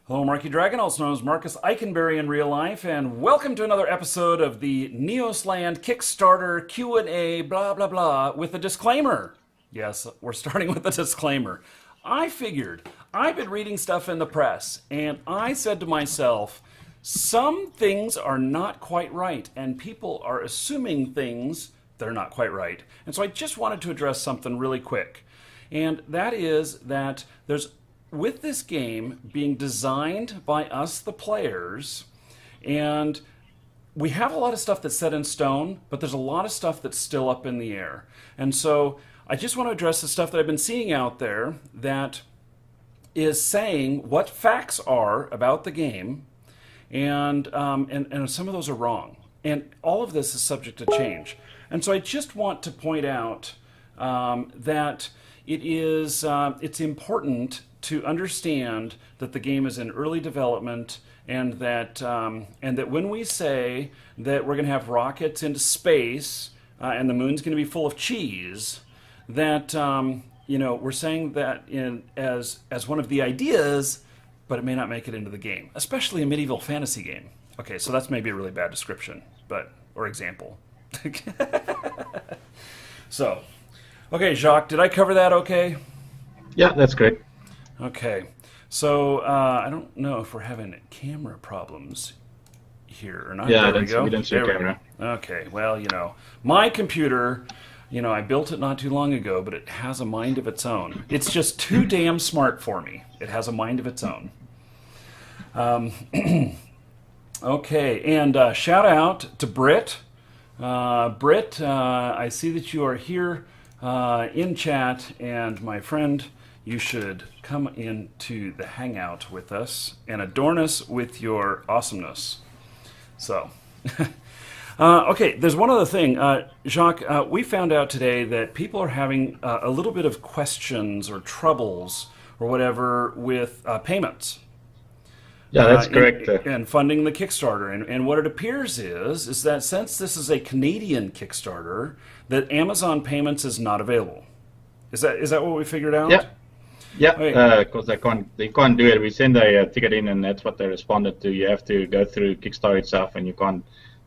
Hello, Marky Dragon, also known as Marcus Eikenberry in real life, and welcome to another episode of the Neosland Kickstarter Q&A blah blah blah with a disclaimer. Yes, we're starting with a disclaimer. I figured I've been reading stuff in the press, and I said to myself, some things are not quite right, and people are assuming things that are not quite right. And so I just wanted to address something really quick, and that is that there's with this game being designed by us, the players, and we have a lot of stuff that's set in stone, but there's a lot of stuff that's still up in the air. And so I just want to address the stuff that I've been seeing out there that is saying what facts are about the game, and some of those are wrong. And all of this is subject to change. And so I just want to point out that it's important to understand that the game is in early development, and that when we say that we're going to have rockets into space and the moon's going to be full of cheese, that we're saying that as one of the ideas, but it may not make it into the game, especially a medieval fantasy game. Okay, so that's maybe a really bad description, or example. So, okay, Jacques, did I cover that okay? Yeah, that's great. Okay, so I don't know if we're having camera problems here or not. Yeah, there we go. we don't see a camera. Okay, well, my computer, I built it not too long ago, but it has a mind of its own. It's just too damn smart for me. It has a mind of its own. Okay, and shout out to Britt. Britt, I see that you are here in chat, and my friend, you should come into the hangout with us and adorn us with your awesomeness. So, okay, there's one other thing. Jacques, we found out today that people are having a little bit of questions or troubles or whatever with payments. Yeah, that's correct. And funding the Kickstarter. And what it appears is that since this is a Canadian Kickstarter, that Amazon payments is not available. Is that what we figured out? Yeah, because they can't do it. We send a ticket in, and that's what they responded to. You have to go through Kickstarter itself, and you can't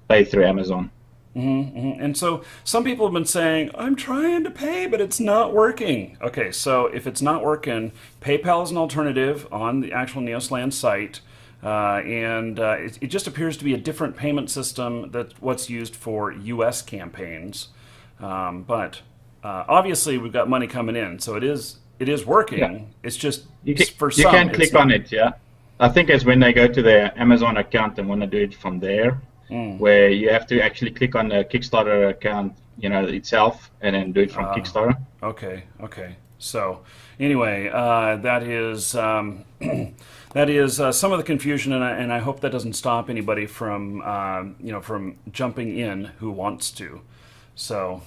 pay through Amazon. Mm-hmm. And so some people have been saying, I'm trying to pay, but it's not working. Okay, so if it's not working, PayPal is an alternative on the actual Neosland site. It just appears to be a different payment system than what's used for U.S. campaigns. But obviously we've got money coming in, so it is working. Yeah. It's just for some. You can click on it, yeah. I think it's when they go to their Amazon account and want to do it from there, where you have to actually click on the Kickstarter account, itself, and then do it from Kickstarter. Okay. So anyway, that is that is some of the confusion, and I hope that doesn't stop anybody from from jumping in who wants to. So,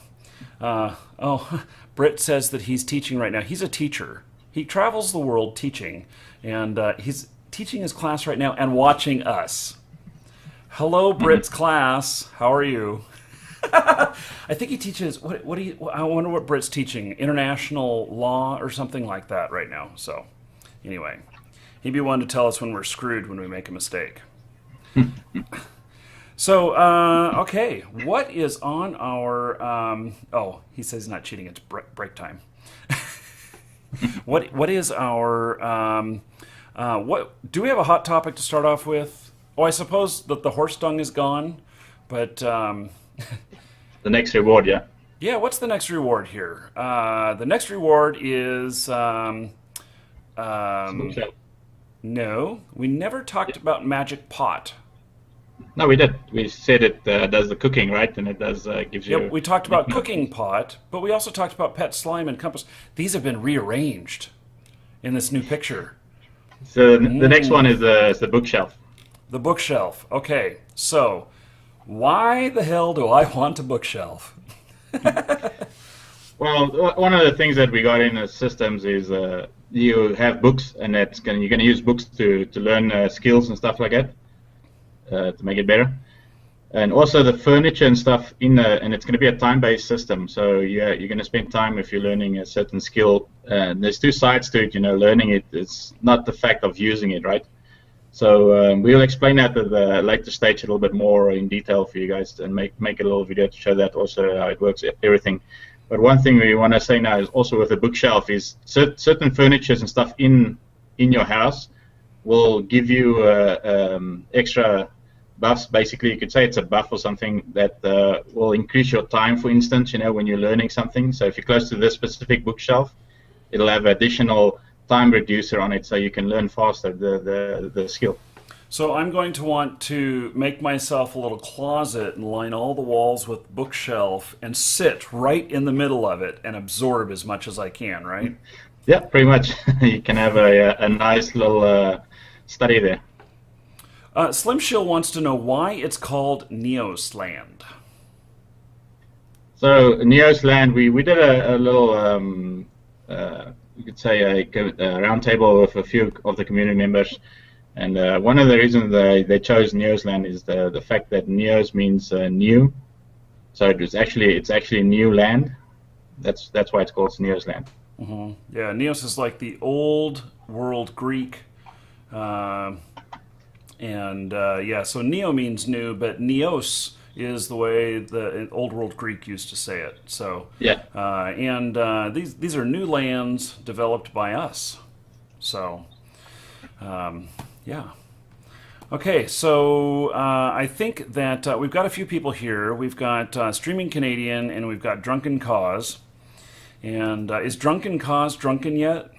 Britt says that he's teaching right now. He's a teacher. He travels the world teaching, and he's teaching his class right now and watching us. Hello, Britt's class. How are you? I think he teaches. I wonder what Britt's teaching. International law or something like that right now. So, anyway, he'd be one to tell us when we're screwed when we make a mistake. So, okay, what is on our? He says he's not cheating. It's break time. What is our? What do we have a hot topic to start off with? Oh, I suppose that the horse dung is gone, but the next reward, yeah. Yeah, what's the next reward here? The next reward is no, we never talked about magic pot. No, we did. We said it does the cooking, right? And it does gives you. Yep, we talked about cooking pot, but we also talked about pet slime and compass. These have been rearranged in this new picture. So the next one is the bookshelf. The bookshelf. Okay, so why the hell do I want a bookshelf? Well, one of the things that we got in the systems is you have books, and you're going to use books to learn skills and stuff like that. To make it better, and also the furniture and stuff and it's going to be a time-based system. So you're going to spend time if you're learning a certain skill. And there's two sides to it. Learning it. It's not the fact of using it, right? So we'll explain that at the later stage a little bit more in detail for you guys, and make a little video to show that also how it works, everything. But one thing we want to say now is also with the bookshelf is certain furnitures and stuff in your house will give you extra buffs. Basically, you could say it's a buff or something that will increase your time, for instance, when you're learning something. So if you're close to this specific bookshelf, it'll have additional time reducer on it, so you can learn faster the skill. So I'm going to want to make myself a little closet and line all the walls with bookshelf and sit right in the middle of it and absorb as much as I can, right? Yeah, pretty much. You can have a nice little study there. Slim Shill wants to know why it's called Neos Land. So Neos Land, we did a little, you could say a round table with a few of the community members, and one of the reasons they chose Neos Land is the fact that Neos means new, so it's actually new land. That's why it's called Neos Land. Mm-hmm. Yeah, Neos is like the old world Greek. So Neo means new, but Neos is the way the old world Greek used to say it. So yeah, these are new lands developed by us. So yeah. Okay, so I think that we've got a few people here. We've got Streaming Canadian and we've got Drunken Cause. And is Drunken Cause drunken yet?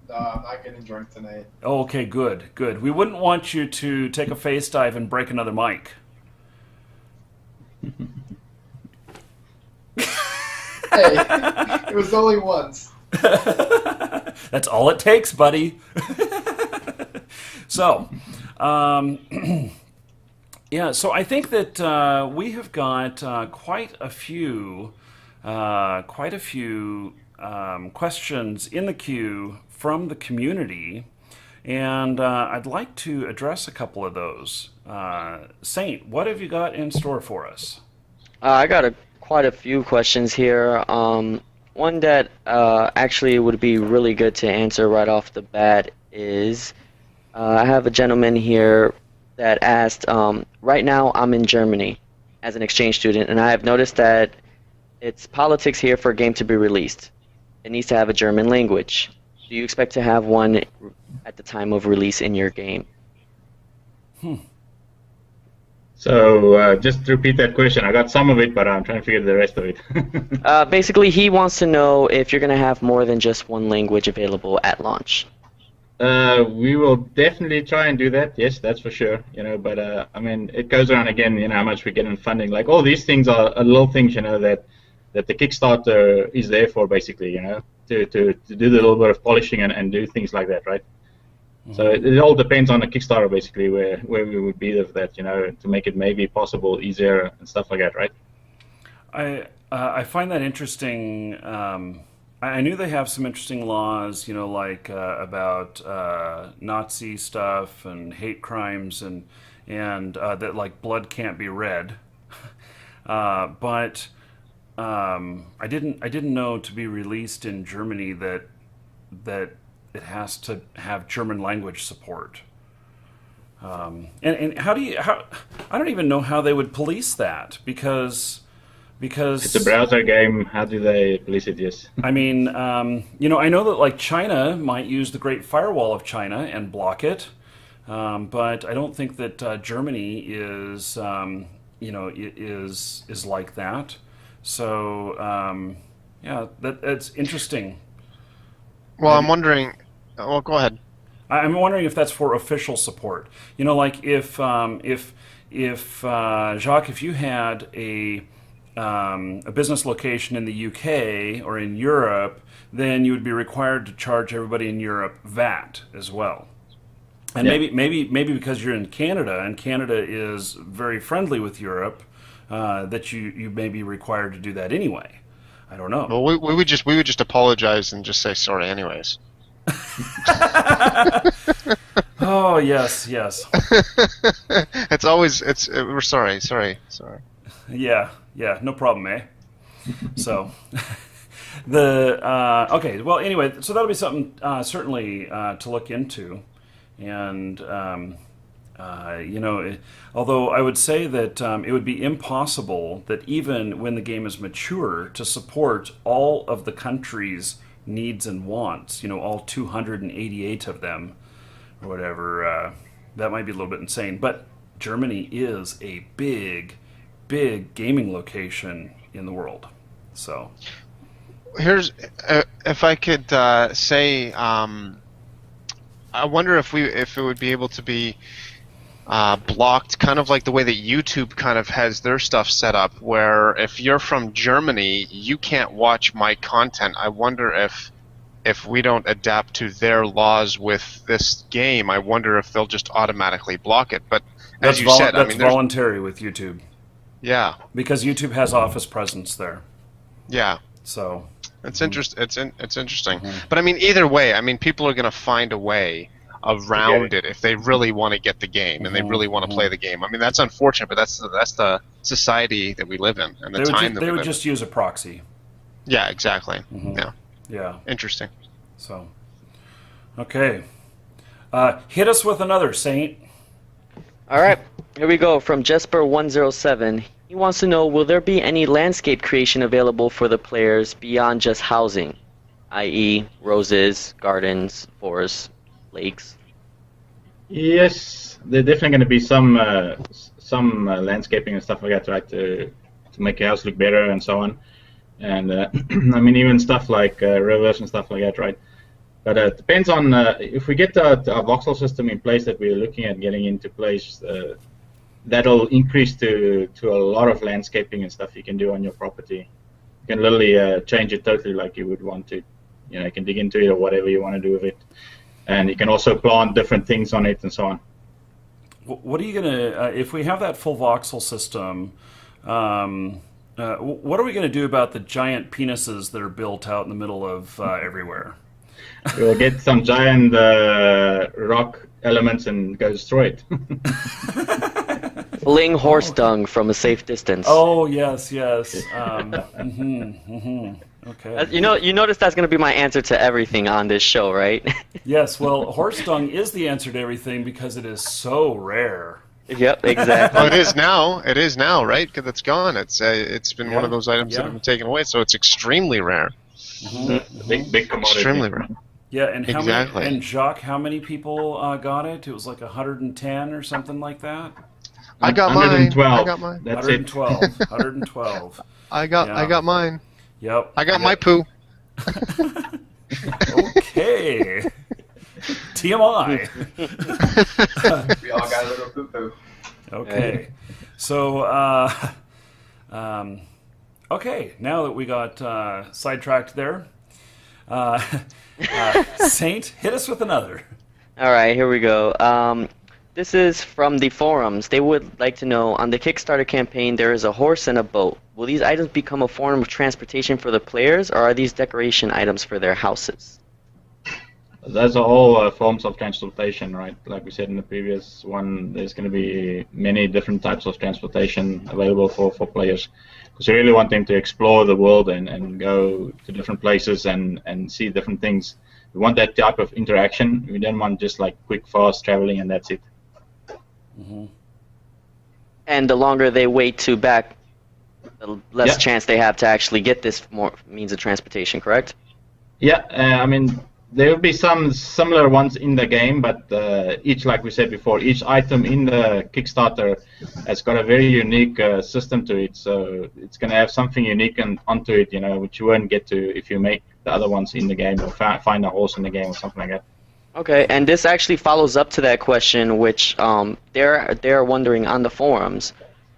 I'm not getting drunk tonight. Oh, okay, good. We wouldn't want you to take a face dive and break another mic. Hey, it was only once. That's all it takes, buddy. So, yeah. So I think that we have got quite a few questions in the queue from the community, and I'd like to address a couple of those. Saint, what have you got in store for us? I got quite a few questions here. One that actually would be really good to answer right off the bat is I have a gentleman here that asked, right now I'm in Germany as an exchange student, and I have noticed that it's politics here for a game to be released. It needs to have a German language. Do you expect to have one at the time of release in your game? So just to repeat that question, I got some of it, but I'm trying to figure the rest of it. Basically, he wants to know if you're going to have more than just one language available at launch. We will definitely try and do that. Yes, that's for sure. But I mean, it goes around again. How much we get in funding. Like all these things are little things. That the Kickstarter is there for, basically. To do the little bit of polishing and do things like that, right? Mm-hmm. So it all depends on the Kickstarter, basically, where we would be with that. To make it maybe possible, easier, and stuff like that, right? I find that interesting. I knew they have some interesting laws, like about Nazi stuff and hate crimes, and that like blood can't be red. But I didn't know to be released in Germany that it has to have German language support. And how I don't even know how they would police that because it's a browser game. How do they police it? Yes. I mean, I know that like China might use the Great Firewall of China and block it, but I don't think that Germany is is like that. So yeah, that's interesting. Well, I'm wondering. Well, go ahead. I'm wondering if that's for official support. Like if Jacques, if you had a business location in the UK or in Europe, then you would be required to charge everybody in Europe VAT as well. And yeah. maybe because you're in Canada and Canada is very friendly with Europe, that you may be required to do that anyway. I don't know. Well, we would just apologize and just say sorry anyways. Oh yes. We're sorry. Yeah, no problem, eh? So okay. Well, anyway, so that'll be something certainly to look into, And although I would say that it would be impossible that even when the game is mature to support all of the country's needs and wants, all 288 of them, or whatever, that might be a little bit insane. But Germany is a big, big gaming location in the world. So Here's if I could say, I wonder if it would be able to be blocked, kind of like the way that YouTube kind of has their stuff set up, where if you're from Germany, you can't watch my content. I wonder if we don't adapt to their laws with this game, I wonder if they'll just automatically block it. But as you said, that's voluntary with YouTube. Yeah. Because YouTube has office presence there. Yeah. So it's It's interesting. But I mean, either way, I mean, people are going to find a way around it if they really want to get the game and they really want to play the game. I mean, that's unfortunate, but that's the society that we live in and the time that we live in. They would just use a proxy. Yeah, exactly. Yeah. Interesting. So, okay. Hit us with another, Saint. All right, here we go from Jesper107. He wants to know, will there be any landscape creation available for the players beyond just housing, i.e. roses, gardens, forests, lakes? Yes, there's definitely going to be some landscaping and stuff like that, right, to make your house look better and so on. And I mean, even stuff like rivers and stuff like that, right? But it depends on if we get our voxel system in place that we're looking at getting into place. That'll increase to a lot of landscaping and stuff you can do on your property. You can literally change it totally like you would want to. You can dig into it or whatever you want to do with it. And you can also plant different things on it and so on. What are you going to, if we have that full voxel system, what are we going to do about the giant penises that are built out in the middle of everywhere? We'll get some giant rock elements and go destroy it. Fling horse dung from a safe distance. Oh, yes. Okay. You notice that's going to be my answer to everything on this show, right? Yes, well, horse dung is the answer to everything because it is so rare. Yep, exactly. Well, it is now. It is now, right? Because it's gone. It's been one of those items that have been taken away, so it's extremely rare. Big commodity. Extremely rare. Yeah, and Exactly. And Jacques, how many people got it? It was like 110 or something like that. I got 112. mine. I got mine. That's 112. 112. I got mine. Yep. I got my poo. Okay. TMI. We all got a little poo-poo. Okay. So, okay, now that we got sidetracked there, Saint, hit us with another. All right, here we go. This is from the forums. They would like to know, on the Kickstarter campaign, there is a horse and a boat. Will these items become a form of transportation for the players, or are these decoration items for their houses? Those are all forms of transportation, right? Like we said in the previous one, there's going to be many different types of transportation available for players. Because we really want them to explore the world and go to different places and see different things. We want that type of interaction. We don't want just like quick, fast traveling and that's it. Mm-hmm. And the longer they wait to back, the less chance they have to actually get this more means of transportation, correct? Yeah, I mean, there will be some similar ones in the game, but each, like we said before, each item in the Kickstarter has got a very unique system to it. So it's going to have something unique onto it, which you won't get to if you make the other ones in the game or find a horse in the game or something like that. Okay, and this actually follows up to that question, which they're wondering on the forums.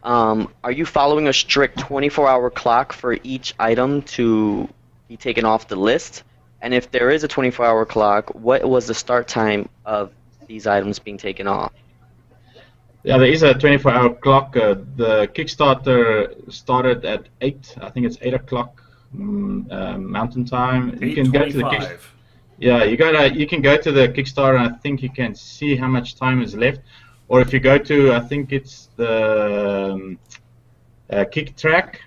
Are you following a strict 24-hour clock for each item to be taken off the list? And if there is a 24-hour clock, what was the start time of these items being taken off? Yeah, there is a 24-hour clock. The Kickstarter started at 8. I think it's 8 o'clock Mountain Time. You can go to the you can go to the Kickstarter, and I think you can see how much time is left. Or if you go to, I think it's the Kick Track,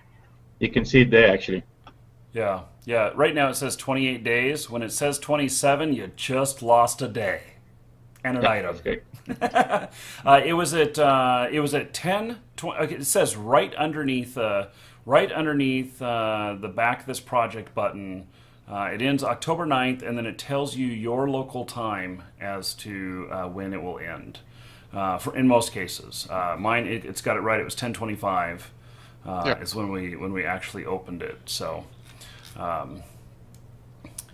you can see it there actually. Yeah. Right now it says 28 days. When it says 27, you just lost a day. and an Yeah, item. that's great. It was at 10. Okay, it says right underneath the back of this project button. It ends October 9th, and then it tells you your local time as to when it will end. In most cases, mine it's got it right. It was 10:25. Yeah. Is when we actually opened it. So,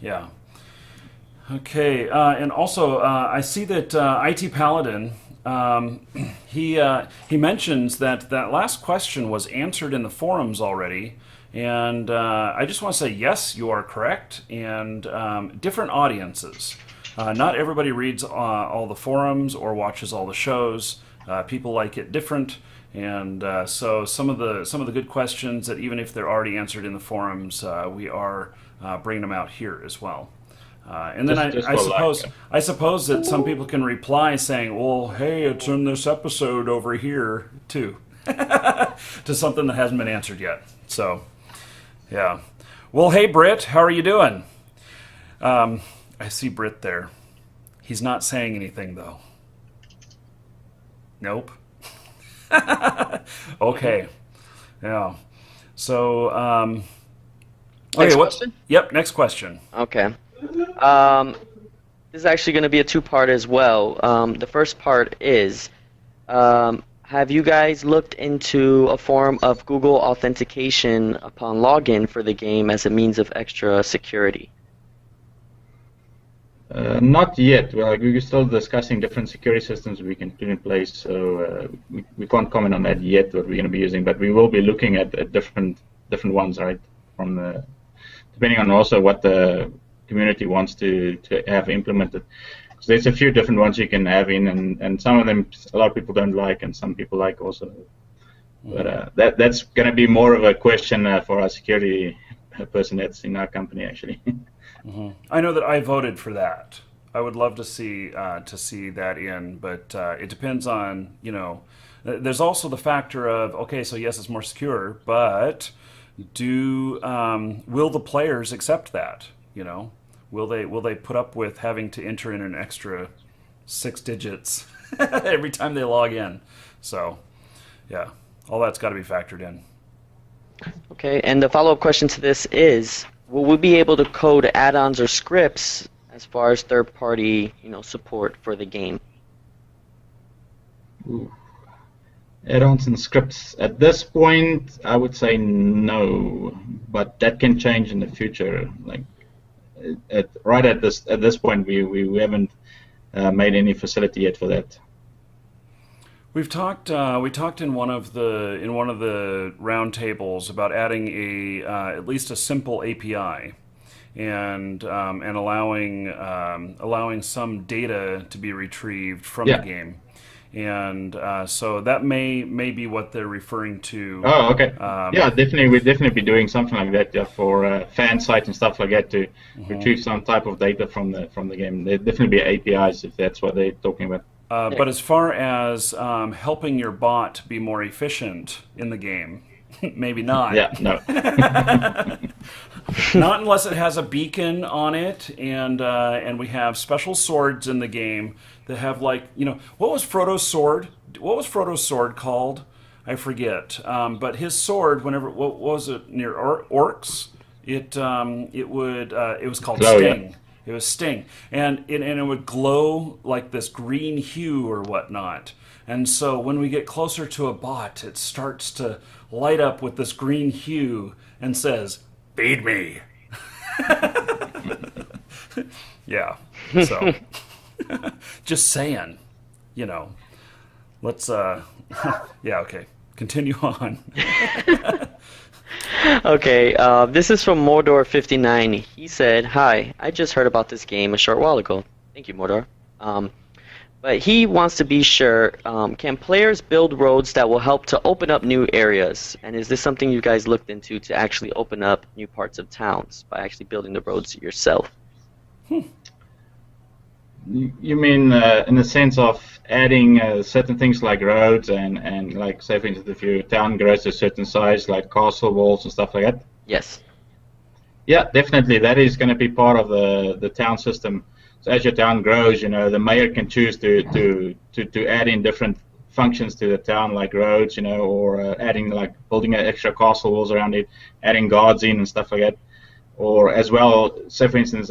yeah. Okay, and also I see that IT Paladin he mentions that last question was answered in the forums already, and I just want to say yes, you are correct. And different audiences. Not everybody reads all the forums or watches all the shows. People like it different, and so some of the good questions that even if they're already answered in the forums, we are bringing them out here as well. And then Just I for suppose luck. I suppose that some people can reply saying, "Well, hey, it's in this episode over here too," to something that hasn't been answered yet. So, yeah. Well, hey, Britt, how are you doing? I see Britt there. He's not saying anything though. Nope. Okay. Yeah. So, Next okay, question? Yep. Next question. Okay. This is actually going to be a two-part as well. The first part is, have you guys looked into a form of Google authentication upon login for the game as a means of extra security? Not yet. We're still discussing different security systems we can put in place, so we can't comment on that yet. What we're going to be using, but we will be looking at different ones, right? Depending on also what the community wants to have implemented. So there's a few different ones you can have in, and some of them a lot of people don't like, and some people like also. But that's going to be more of a question for our security person that's in our company actually. I know that I voted for that. I would love to see that in, but it depends on, there's also the factor of, okay, so yes, it's more secure, but will the players accept that? Will they put up with having to enter in an extra 6 digits every time they log in? So, yeah, all that's got to be factored in. Okay, and the follow-up question to this is, will we be able to code add-ons or scripts as far as third-party, support for the game? Ooh. Add-ons and scripts. At this point, I would say no, but that can change in the future. Like, at this point, we haven't made any facility yet for that. We talked in one of the round tables about adding at least a simple API, and allowing some data to be retrieved from the game, and so that may be what they're referring to. Oh, okay. Yeah, definitely. We'd definitely be doing something like that for fan sites and stuff like that to retrieve some type of data from the game. There'd definitely be APIs if that's what they're talking about. But as far as helping your bot be more efficient in the game, maybe not. Yeah, no. Not unless it has a beacon on it, and we have special swords in the game that have what was Frodo's sword? What was Frodo's sword called? I forget. But his sword, what was it near orcs? It was called Sting. Yeah. It was Sting, and it would glow like this green hue or whatnot. And so when we get closer to a bot, it starts to light up with this green hue and says, "Feed me." Yeah. So, just saying, let's. Yeah. Okay. Continue on. Okay, this is from Mordor59. He said, "Hi, I just heard about this game a short while ago." Thank you, Mordor. But he wants to be sure, can players build roads that will help to open up new areas? And is this something you guys looked into to actually open up new parts of towns by actually building the roads yourself? You mean in the sense of adding certain things like roads and like, say, for instance, if your town grows to a certain size, like castle walls and stuff like that? Yes. Yeah, definitely. That is going to be part of the town system. So as your town grows, the mayor can choose to add in different functions to the town, like roads, or adding, like, building an extra castle walls around it, adding guards in and stuff like that. Or as well, say for instance,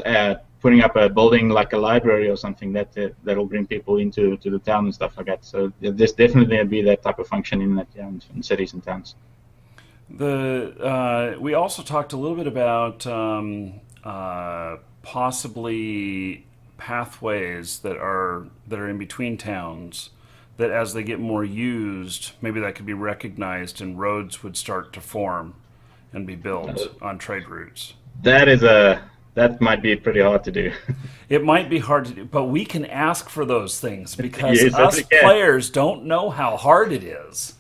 putting up a building like a library or something that'll bring people into the town and stuff like that. So there's definitely be that type of function in cities and towns. We also talked a little bit about possibly pathways that are in between towns, that as they get more used, maybe that could be recognized and roads would start to form and be built on trade routes. That might be pretty hard to do. It might be hard to do, but we can ask for those things because Yes, us we can. players don't know how hard it is.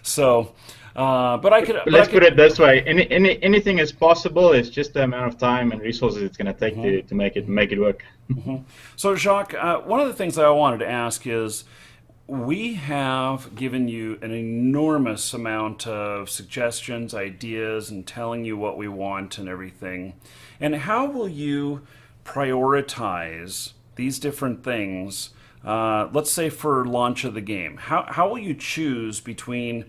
So, Let's put it this way: anything is possible. It's just the amount of time and resources it's going to take to make it work. So, Jacques, one of the things I wanted to ask is, we have given you an enormous amount of suggestions, ideas, and telling you what we want and everything. And how will you prioritize these different things, let's say for launch of the game? How will you choose between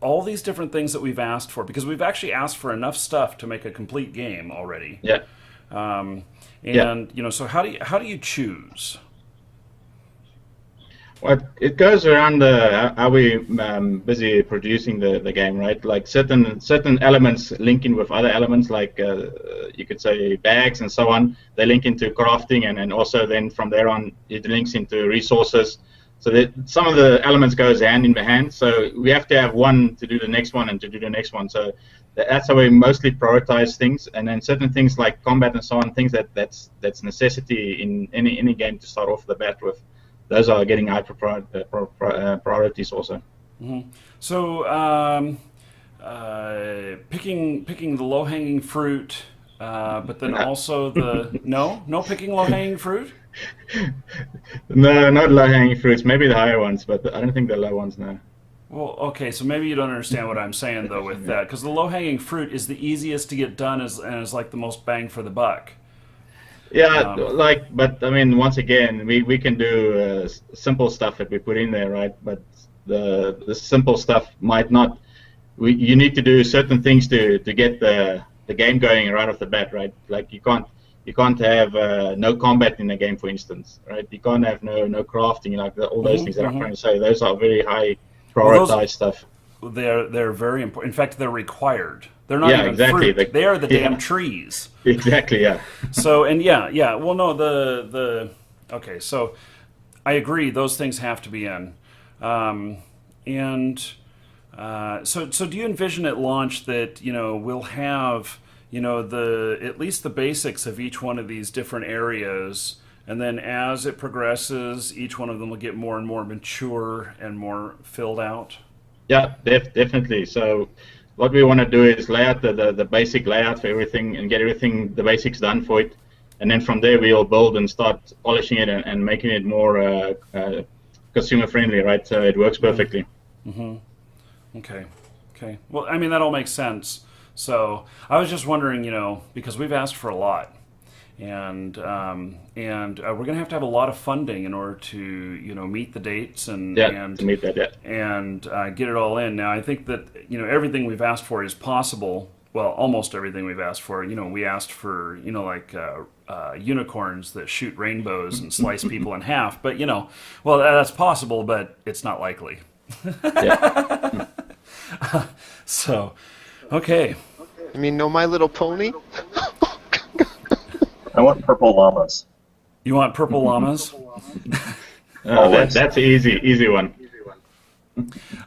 all these different things that we've asked for? Because we've actually asked for enough stuff to make a complete game already. Yeah. So how do you choose? Well, it goes around how we busy producing the game, right? Like certain elements link in with other elements, like you could say bags and so on. They link into crafting, and also then from there on it links into resources. So that some of the elements goes hand in hand. So we have to have one to do the next one and to do the next one. So that's how we mostly prioritize things. And then certain things like combat and so on, things that's necessity in any game to start off the bat with. Those are getting high priorities also. Mm-hmm. So picking the low-hanging fruit, but then also no picking low-hanging fruit? No, not low-hanging fruits. Maybe the higher ones, but I don't think the low ones, no. Well, okay, so maybe you don't understand what I'm saying, though, with that. Because the low-hanging fruit is the easiest to get done and is like the most bang for the buck. Yeah, but I mean, once again, we can do simple stuff that we put in there, right? But the simple stuff might not. You need to do certain things to get the game going right off the bat, right? Like you can't have no combat in the game, for instance, right? You can't have no crafting, like all those things that I'm trying to say. Those are very high prioritized stuff. They're very important. In fact, they're required. They're not even exactly. fruit. They are the damn trees. Exactly, yeah. So, and yeah. Well, no, okay, so I agree. Those things have to be in. So do you envision at launch that, we'll have, at least the basics of each one of these different areas, and then as it progresses, each one of them will get more and more mature and more filled out? Yeah, definitely. So what we want to do is lay out the basic layout for everything and get the basics done for it. And then from there, we'll build and start polishing it and making it more consumer friendly, right? So it works perfectly. Mm-hmm. Okay. Well, I mean, that all makes sense. So I was just wondering, because we've asked for a lot. And we're going to have a lot of funding in order to meet the dates to meet that, and get it all in. Now I think that everything we've asked for is possible. Well, almost everything we've asked for. We asked for unicorns that shoot rainbows and slice people in half. But well, that's possible, but it's not likely. Yeah. So, okay. You mean No My Little Pony? I want purple llamas. You want purple llamas? That's an easy one.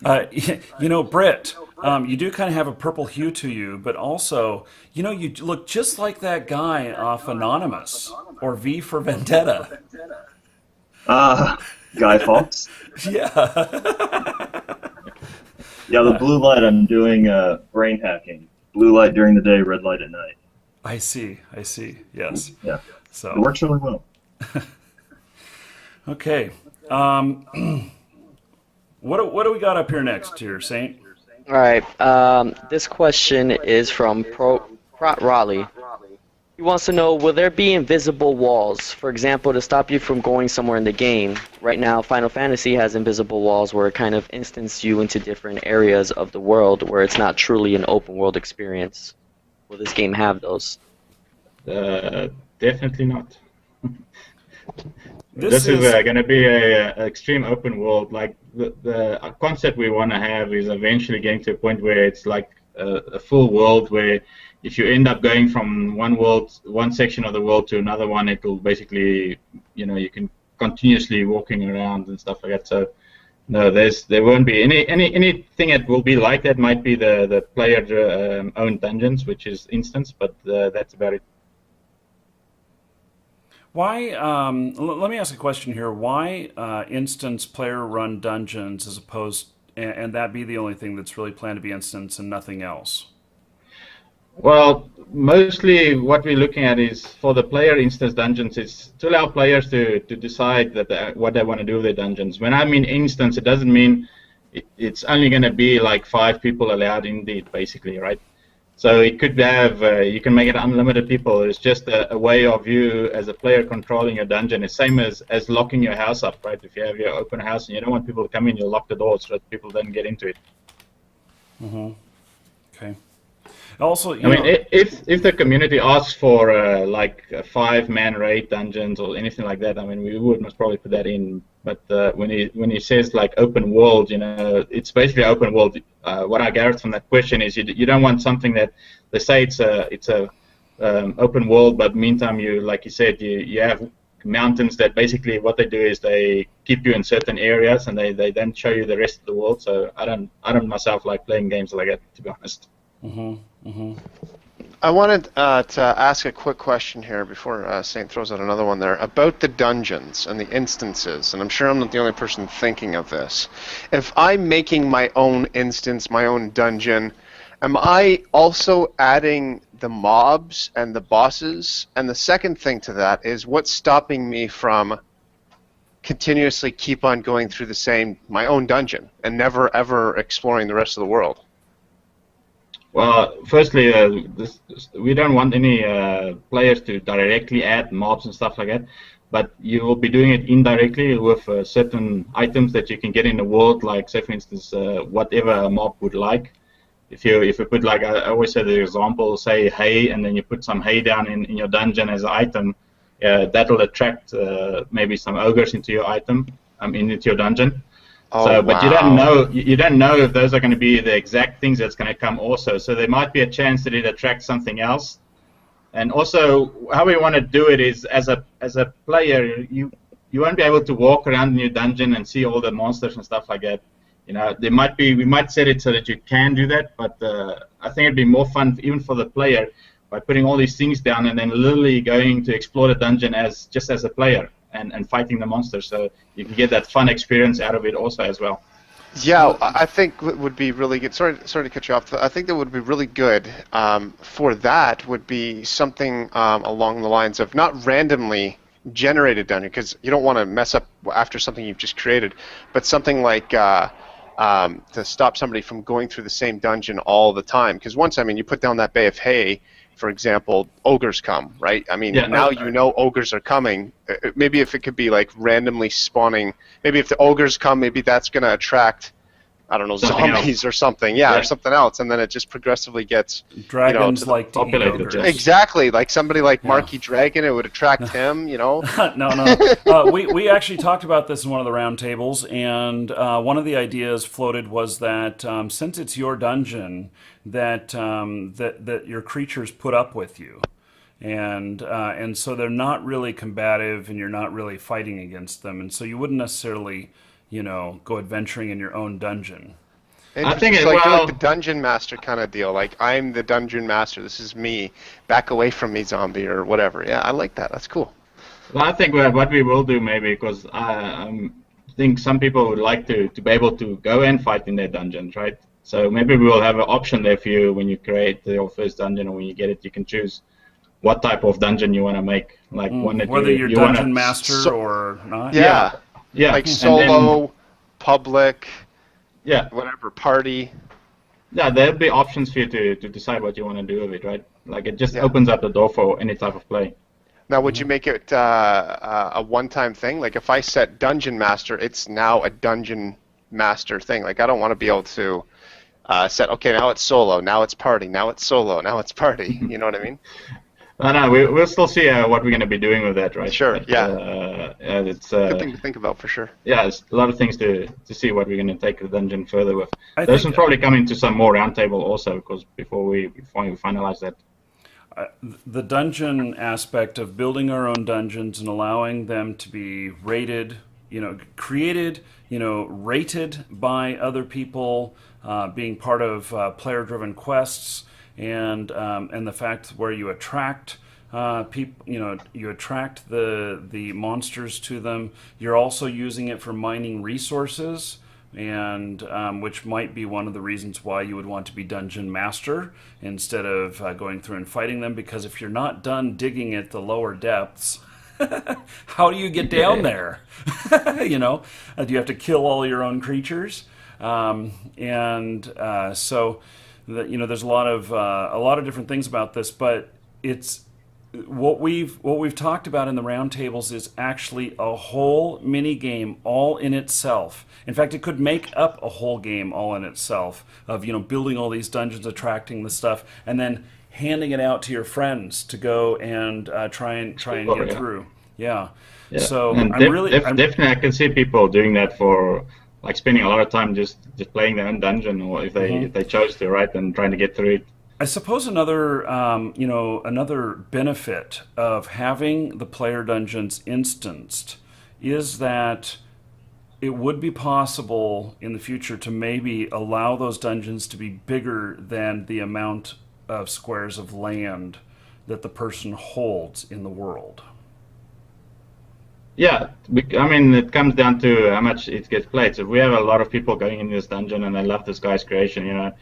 Britt, you do kind of have a purple hue to you, but also, you look just like that guy off Anonymous, or V for Vendetta. Guy Fawkes? Yeah. Yeah, the blue light, I'm doing brain hacking. Blue light during the day, red light at night. I see. Yes. Yeah. So it works really well. Okay. What do we got up here next here, Saint? All right. This question is from Prot Raleigh. He wants to know, will there be invisible walls, for example, to stop you from going somewhere in the game? Right now, Final Fantasy has invisible walls where it kind of instance you into different areas of the world where it's not truly an open world experience. Will this game have those? Definitely not. This This is is- going to be a extreme open world. Like the concept we want to have is eventually getting to a point where it's like a full world where if you end up going from one section of the world to another one, it will basically, you can continuously walking around and stuff like that. So no, there won't be anything that will be like that. Might be the player owned dungeons, which is instance, but that's about it. Why? Let me ask a question here. Why instance player-run dungeons as opposed, and that be the only thing that's really planned to be instance and nothing else? Well, mostly what we're looking at is for the player instance dungeons, it's to allow players to decide what they want to do with their dungeons. When I mean instance, it doesn't mean it's only going to be like 5 people allowed indeed, basically, right? So it could have, you can make it unlimited people. It's just a way of you as a player controlling your dungeon. It's same as locking your house up, right? If you have your open house and you don't want people to come in, you lock the doors so that people don't get into it. Mm-hmm. Okay. Also, I mean, if the community asks for like a 5-man raid dungeons or anything like that, I mean, we would most probably put that in. But when he says like open world, it's basically open world. What I gathered from that question is you don't want something that they say it's a open world, but meantime like you said you have mountains that basically what they do is they keep you in certain areas and they then show you the rest of the world. So I don't myself like playing games like that, to be honest. Mm-hmm. Mm-hmm. I wanted to ask a quick question here before Saint throws out another one there about the dungeons and the instances, and I'm sure I'm not the only person thinking of this. If I'm making my own instance, my own dungeon, am I also adding the mobs and the bosses? And the second thing to that is, what's stopping me from continuously keep on going through my own dungeon and never ever exploring the rest of the world? Well, firstly, we don't want any players to directly add mobs and stuff like that, but you will be doing it indirectly with certain items that you can get in the world, like, say, for instance, whatever a mob would like. If you put, like, I always say the example, say hay, and then you put some hay down in your dungeon as an item, that'll attract maybe some ogres into your into your dungeon. Oh, but wow. you don't know if those are going to be the exact things that's going to come also. So there might be a chance that it attracts something else. And also, how we want to do it is, as a player, you won't be able to walk around in your dungeon and see all the monsters and stuff like that. We might set it so that you can do that, but I think it'd be more fun even for the player by putting all these things down and then literally going to explore the dungeon just as a player. And fighting the monsters, so you can get that fun experience out of it also as well. Yeah, I think what would be really good. Sorry to cut you off. I think that would be really good for that would be something along the lines of not randomly generated dungeon, because you don't want to mess up after something you've just created, but something like to stop somebody from going through the same dungeon all the time. Because once, you put down that bay of hay, for example, ogres come, right? Now you know ogres are coming. Maybe if it could be like randomly spawning, maybe if the ogres come, maybe that's going to attract, I don't know, Something zombies else. or something. Yeah, or something else, and then it just progressively gets Dragons like to eat populated ogres. just- exactly like somebody like Marky Dragon. It would attract him, No. We actually talked about this in one of the round tables, and one of the ideas floated was that since it's your dungeon, that your creatures put up with you, and so they're not really combative, and you're not really fighting against them, and so you wouldn't necessarily, go adventuring in your own dungeon. I think it's like, well- like the dungeon master kind of deal. Like, I'm the dungeon master. This is me. Back away from me, zombie, or whatever. Yeah, I like that. That's cool. Well, I think what we will do maybe, because I think some people would like to be able to go and fight in their dungeons, right? So maybe we will have an option there for you when you create your first dungeon, or when you get it, you can choose what type of dungeon you want to make, like one that Whether you're you dungeon wanna, master or not. Yeah. yeah, Like and solo, public, then, whatever, party. yeah, there'll be options for you to decide what you want to do with it, right? Like it just Yeah. opens up the door for any type of play. Now, would you make it a one-time thing? Like if I set Dungeon Master, it's now a Dungeon Master thing. Like I don't want to be able to set, okay, now it's solo, now it's party, now it's solo, now it's party. You know what I mean? No, we'll still see what we're going to be doing with that, right? Sure, But, yeah. It's Good thing to think about for sure. yeah, it's a lot of things to see what we're going to take the dungeon further with. I Those think- will probably come into some more roundtable also, because before we finalize that. The dungeon aspect of building our own dungeons and allowing them to be rated, created, rated by other people, being part of player-driven quests, and the fact where you attract people, you attract the monsters to them. You're also using it for mining resources, and which might be one of the reasons why you would want to be dungeon master instead of going through and fighting them, because if you're not done digging at the lower depths, how do you get down there? Do you have to kill all your own creatures? So there's a lot of different things about this, but it's what we've talked about in the roundtables is actually a whole mini game all in itself. In fact, it could make up a whole game all in itself of building all these dungeons, attracting the stuff, and then handing it out to your friends to go and try and get through. Yeah. So and definitely I can see people doing that for like spending a lot of time just playing their own dungeon, or if they chose to, right, and trying to get through it. I suppose another benefit of having the player dungeons instanced is that it would be possible in the future to maybe allow those dungeons to be bigger than the amount of squares of land that the person holds in the world. Yeah, it comes down to how much it gets played. So if we have a lot of people going in this dungeon and they love this guy's creation,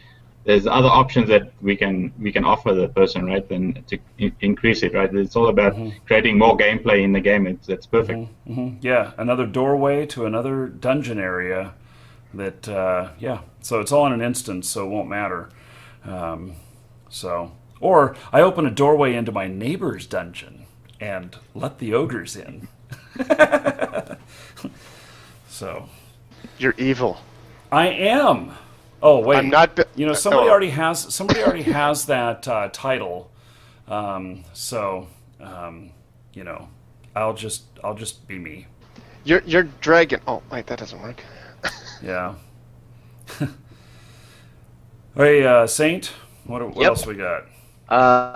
there's other options that we can offer the person, right, and to increase it, right. It's all about creating more gameplay in the game. That's perfect. Yeah, another doorway to another dungeon area. That so it's all in an instance, so it won't matter. Or I open a doorway into my neighbor's dungeon and let the ogres in. So You're evil. I am. Oh wait, I'm not. Somebody already has that title. I'll just be me. You're dragon. Oh wait, that doesn't work. Yeah. Hey, Saint, what else we got?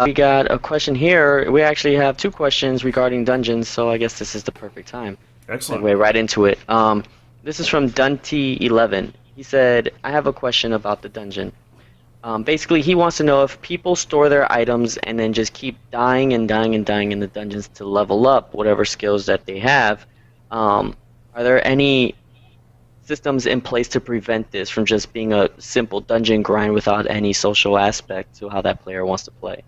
We got a question here. We actually have two questions regarding dungeons, so I guess this is the perfect time. Excellent. Segue right into it. This is from Dunty11. He said, I have a question about the dungeon. Basically, he wants to know if people store their items and then just keep dying and dying and dying in the dungeons to level up whatever skills that they have. Are there any systems in place to prevent this from just being a simple dungeon grind without any social aspect to how that player wants to play?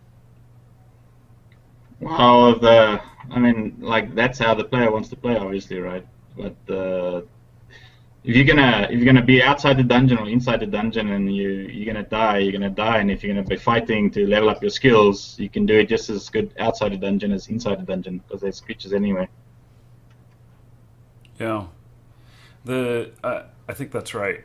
Well, that's how the player wants to play, obviously, right? But if you're gonna be outside the dungeon or inside the dungeon and you're gonna die, and if you're gonna be fighting to level up your skills, you can do it just as good outside the dungeon as inside the dungeon, because there's creatures anyway. Yeah. I think that's right.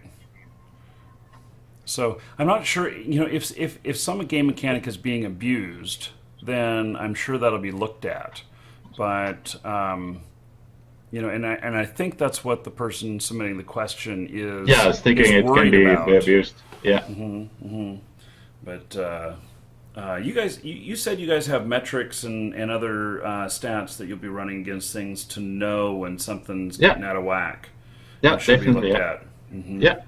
So I'm not sure. If some game mechanic is being abused, then I'm sure that'll be looked at. But and I think that's what the person submitting the question is. Yeah, I was thinking it can be abused. Yeah. But you guys, you said you guys have metrics and other stats that you'll be running against things to know when something's getting out of whack. Yeah, should definitely. Be looked at. Yeah.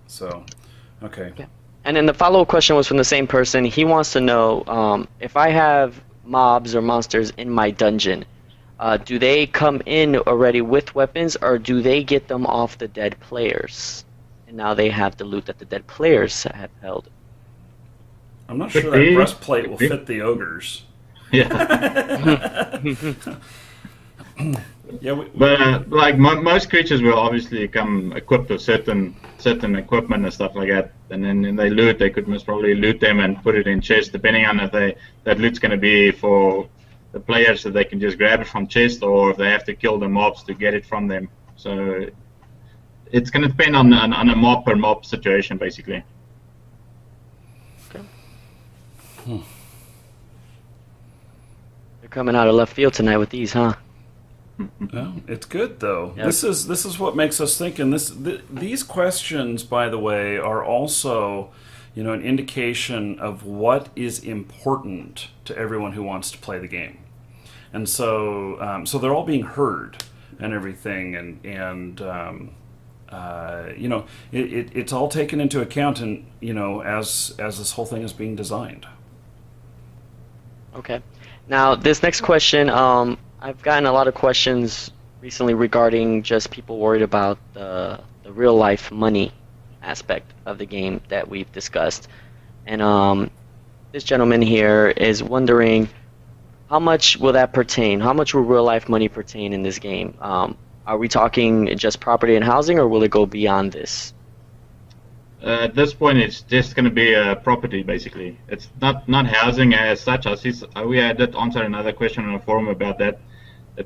So, okay. Yeah. And then the follow-up question was from the same person. He wants to know if I have mobs or monsters in my dungeon, do they come in already with weapons, or do they get them off the dead players? And now they have the loot that the dead players have held. I'm not sure that breastplate will fit the ogres. Yeah. Yeah, But like most creatures will obviously come equipped with certain equipment and stuff like that. And then they loot, they could most probably loot them and put it in chests, depending on if that loot's going to be for the players so they can just grab it from chest, or if they have to kill the mobs to get it from them. So it's going to depend on a mob per mob situation, basically. They're coming out of left field tonight with these, huh? well, it's good though. Yep. This is what makes us think. And these questions, by the way, are also, an indication of what is important to everyone who wants to play the game. And so, so they're all being heard and everything, and it's all taken into account, and as this whole thing is being designed. Okay. Now, this next question, I've gotten a lot of questions recently regarding just people worried about the real life money aspect of the game that we've discussed. And this gentleman here is wondering, how much will that pertain? How much will real life money pertain in this game? Are we talking just property and housing, or will it go beyond this? At this point, it's just going to be a property, basically. It's not housing as such. We did answer another question on the forum about that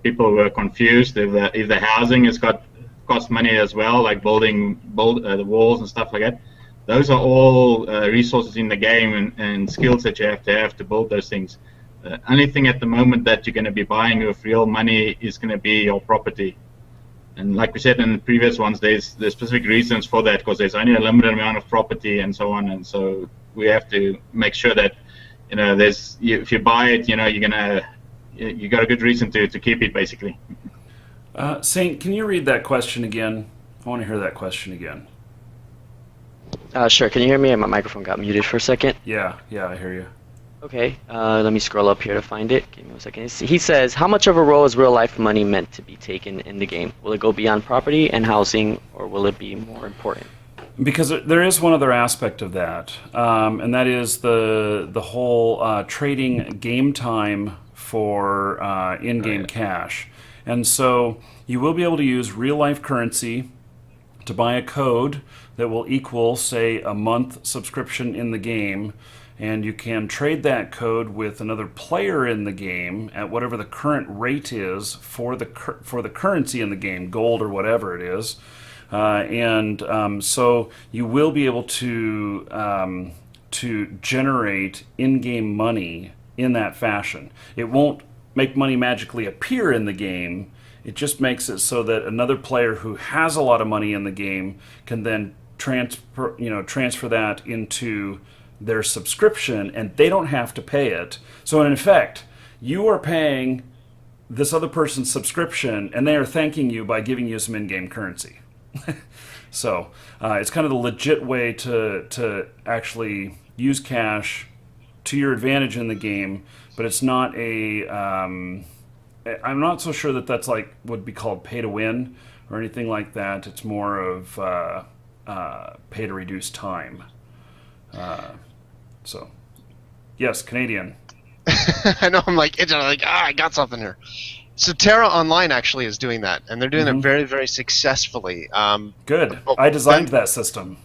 people were confused if the housing has cost money as well, like building the walls and stuff like that. Those are all resources in the game and skills that you have to build those things. Only thing at the moment that you're going to be buying with real money is going to be your property. And like we said in the previous ones, there's specific reasons for that, because there's only a limited amount of property and so on. And so we have to make sure that if you buy it, you got a good reason to keep it, basically. Saint, can you read that question again? I want to hear that question again. Sure. Can you hear me? My microphone got muted for a second. Yeah, I hear you. Okay, let me scroll up here to find it. Give me 1 second. He says, how much of a role is real life money meant to be taken in the game? Will it go beyond property and housing, or will it be more important? Because there is one other aspect of that, and that is the whole trading game time for in-game cash. And so you will be able to use real-life currency to buy a code that will equal, say, a month subscription in the game, and you can trade that code with another player in the game at whatever the current rate is for the currency in the game, gold or whatever it is. So you will be able to generate in-game money in that fashion. It won't make money magically appear in the game. It just makes it so that another player who has a lot of money in the game can then transfer that into their subscription, and they don't have to pay it. So in effect, you are paying this other person's subscription, and they are thanking you by giving you some in-game currency. So it's kind of the legit way to actually use cash to your advantage in the game, but it's not I'm not so sure that's like would be called pay to win or anything like that. It's more of pay to reduce time. So, yes, Canadian. I know, I'm like, I got something here. So Terra Online actually is doing that, and they're doing it very, very successfully. Good. I designed that system.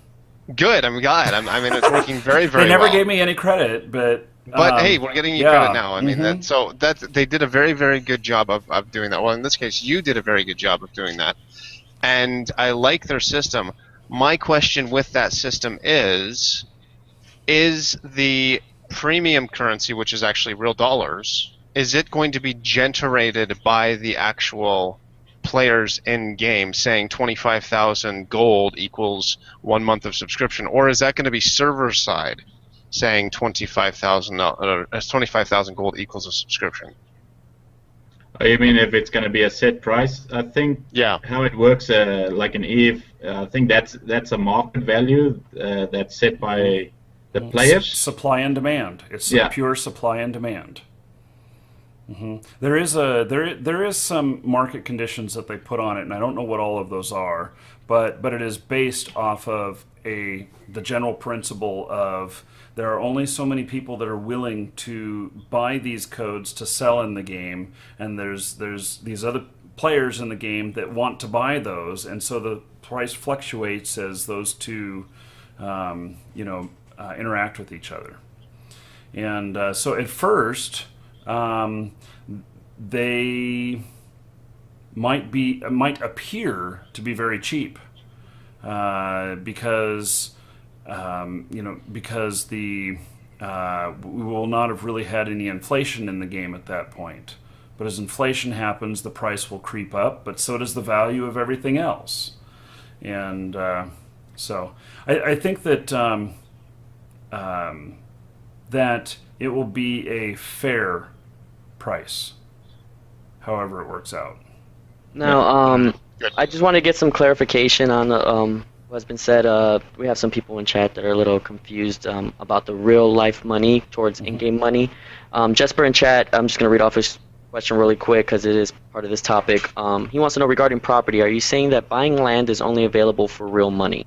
Good. I'm glad. I mean, it's working very, very well. They never gave me any credit, but hey, we're getting you credit now. I mean, they did a very, very good job of doing that. Well, in this case, you did a very good job of doing that, and I like their system. My question with that system is the premium currency, which is actually real dollars, is it going to be generated by the actual players in game, saying 25,000 gold equals 1 month of subscription, or is that going to be server side, saying 25,000 gold equals a subscription? You mean if it's going to be a set price? I think how it works, like in EVE, I think that's a market value that's set by the players. Supply and demand. It's pure supply and demand. There is some market conditions that they put on it, and I don't know what all of those are, but it is based off of the general principle of there are only so many people that are willing to buy these codes to sell in the game, and there's these other players in the game that want to buy those, and so the price fluctuates as those two, interact with each other. And so at first, they might appear to be very cheap, because because we will not have really had any inflation in the game at that point. But as inflation happens, the price will creep up, but so does the value of everything else. And so I think that that it will be a fair price, however it works out. Now, I just want to get some clarification on what has been said. We have some people in chat that are a little confused about the real life money towards in-game money. Jesper in chat, I'm just going to read off his question really quick because it is part of this topic. He wants to know regarding property, are you saying that buying land is only available for real money?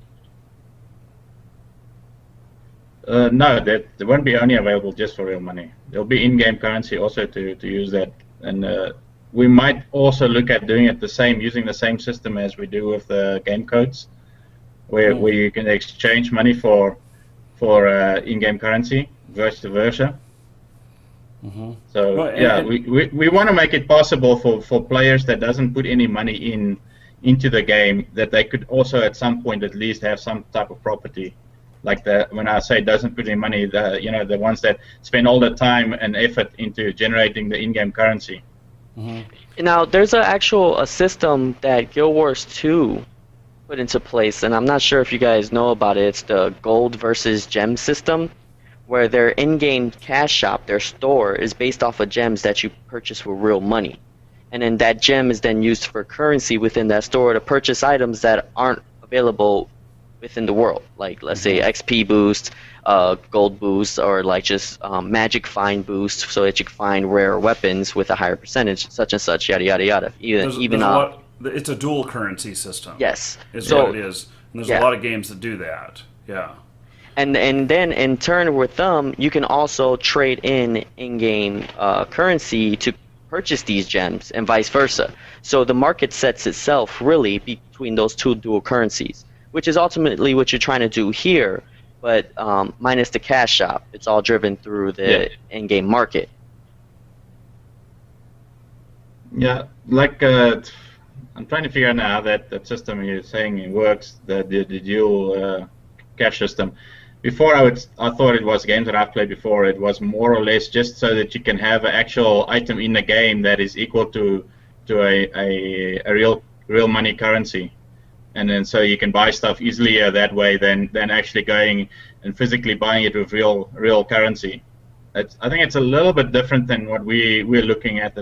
No, that won't be only available just for real money. There'll be in-game currency also to use that, and we might also look at doing it using the same system as we do with the game codes, where you can exchange money for in-game currency, vice versa. Mm-hmm. So well, we want to make it possible for players that doesn't put any money into the game, that they could also at some point at least have some type of property. Like when I say doesn't put any money, the ones that spend all the time and effort into generating the in-game currency. Mm-hmm. Now, there's a system that Guild Wars 2 put into place, and I'm not sure if you guys know about it. It's the gold versus gem system, where their in-game cash shop, their store, is based off of gems that you purchase with real money. And then that gem is then used for currency within that store to purchase items that aren't available within the world, like let's say XP boost, gold boost, or like just magic find boost, so that you can find rare weapons with a higher percentage, such and such, yada yada yada. It's a dual currency system. Yes, is what it is. And there's a lot of games that do that. Yeah. And then in turn with them, you can also trade in-game currency to purchase these gems, and vice versa. So the market sets itself really between those two dual currencies, which is ultimately what you're trying to do here, but minus the cash shop. It's all driven through the in-game market. Yeah, like I'm trying to figure out now how that system you're saying it works, the dual cash system. Before I thought it was games that I've played before. It was more or less just so that you can have an actual item in the game that is equal to a real money currency, and then so you can buy stuff easier that way than actually going and physically buying it with real currency. I think it's a little bit different than what we're looking at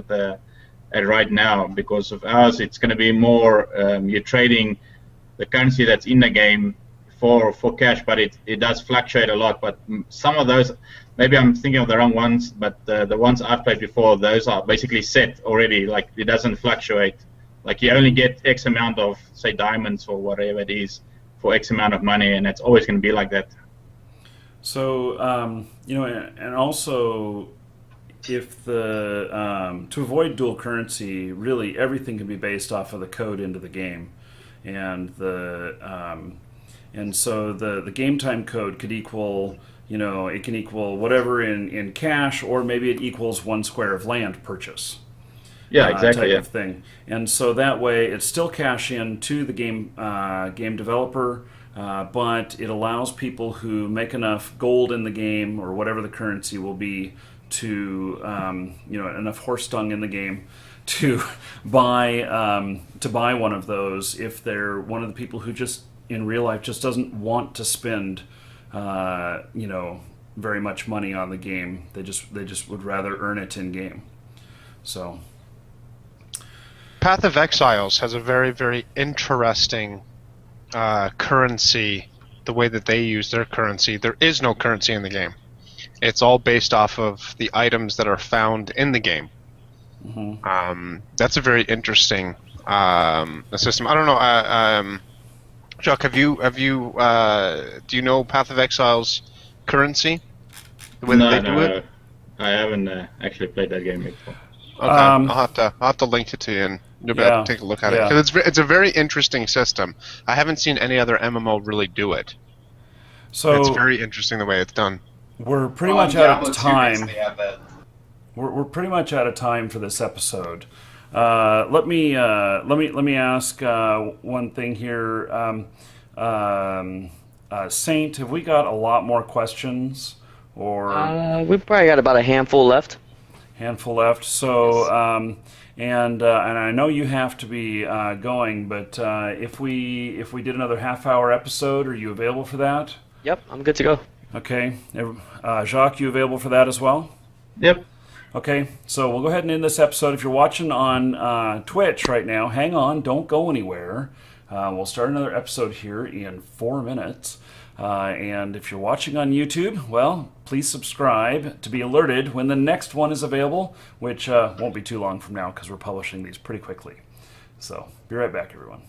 right now, because of ours it's going to be more you're trading the currency that's in the game for cash, but it does fluctuate a lot. But some of those, maybe I'm thinking of the wrong ones, but the ones I've played before, those are basically set already. Like it doesn't fluctuate. Like you only get X amount of, say, diamonds or whatever it is for X amount of money, and it's always going to be like that. So and also, if to avoid dual currency, really everything can be based off of the code into the game, and so the game time code could equal, it can equal whatever in cash, or maybe it equals 1 square of land purchase. Yeah, exactly. Type of thing. And so that way it's still cash in to the game developer, but it allows people who make enough gold in the game, or whatever the currency will be, to enough horse dung in the game to buy one of those, if they're one of the people who just in real life just doesn't want to spend very much money on the game. They just would rather earn it in game. So Path of Exiles has a very, very interesting currency, the way that they use their currency. There is no currency in the game. It's all based off of the items that are found in the game. Mm-hmm. That's a very interesting system. I don't know, Chuck, do you know Path of Exile's currency? The way that they do it? I haven't actually played that game before. Okay, I'll have to link it to you. You'll be able to take a look at it. Yeah. 'Cause it's a very interesting system. I haven't seen any other MMO really do it. So It's very interesting the way it's done. we're pretty On much out Diablo of 2 time. basically have that. We're pretty much out of time for this episode. Let me ask one thing here. Saint, have we got a lot more questions or We've probably got about a handful left. handful left? So and I know you have to be going, but if we did another half-hour episode, are you available for that? Yep, I'm good to go. Okay, Jacques, you available for that as well? Yep. Okay, so we'll go ahead and end this episode. If you're watching on Twitch right now, hang on, don't go anywhere. We'll start another episode here in 4 minutes. And if you're watching on YouTube, well, please subscribe to be alerted when the next one is available, which won't be too long from now because we're publishing these pretty quickly. So, be right back, everyone.